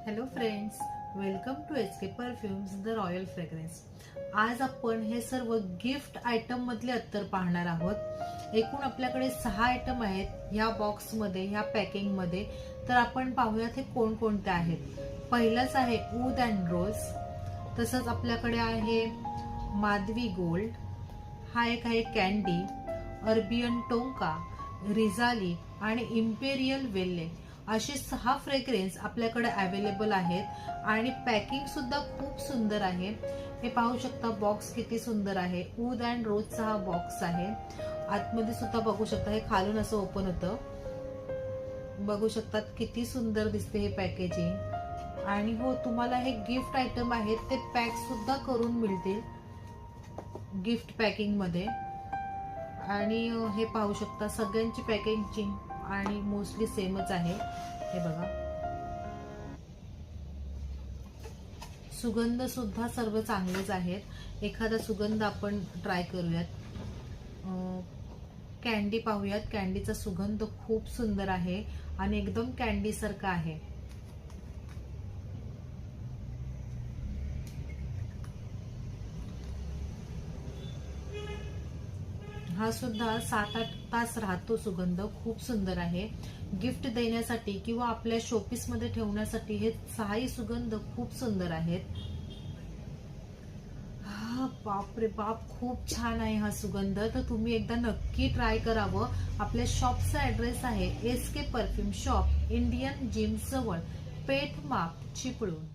Hello friends, welcome to SK perfumes the royal fragrance. आज आपण हे सर्व गिफ्ट आयटम मधले अत्तर पाहणार आहोत। एकूण आपल्याकडे 6 आयटम आहेत ह्या बॉक्स मध्ये, ह्या पॅकिंग मध्ये। तर आपण पाहूयात हे कोणकोणते आहेत। पहिलाच आहे ऊद अँड रोज, तसंच आपल्याकडे आहे माधवी गोल्ड, हा एक आहे कॅन्डी, अरबियन टोंका, रिझाली आणि इम्पेरियल वेल्ले। असे 6 फ्रेग्रेन्स आपल्याकडे अवेलेबल आहेत आणि पॅकिंग सुद्धा खूप सुंदर आहे। हे पाहू शकता, बॉक्स किती सुंदर आहे। ऊद अँड रोजचा हा बॉक्स आहे। आतमध्ये सुद्धा बघू शकता, हे खालून असं ओपन होतं, बघू शकतात किती सुंदर दिसते हे पॅकेजिंग। आणि हो, तुम्हाला हे गिफ्ट आयटम आहेत ते पॅक सुद्धा करून मिळतील गिफ्ट पॅकिंग मध्ये। आणि हे पाहू शकता, सगळ्यांची पॅकेजिंग आणि मोस्टली सेमच आहे। हे बघा, सुगंध सुद्धा सर्व चांगलेच आहेत। एखादा सुगंध आपण ट्राय करूयात। कॅन्डी पाहूयात, कॅन्डीचा सुगंध खूप सुंदर आहे आणि एकदम कॅन्डी सारखा आहे। हा सुद्धा 7-8 तास राहतो सुगंध, खूप सुंदर आहे। गिफ्ट देण्यासाठी किंवा आपल्या शोपीस मध्ये ठेवण्यासाठी हे 6ही सुगंध खूप सुंदर आहेत। हा बाप रे बाप, खूप छान आहे हा सुगंध। तर तुम्ही एकदा नक्की ट्राय करावं। आपल्या शॉपचा ऍड्रेस आहे SK perfume shop, Indian gym जवळ, पेठ माप, चिपळूण।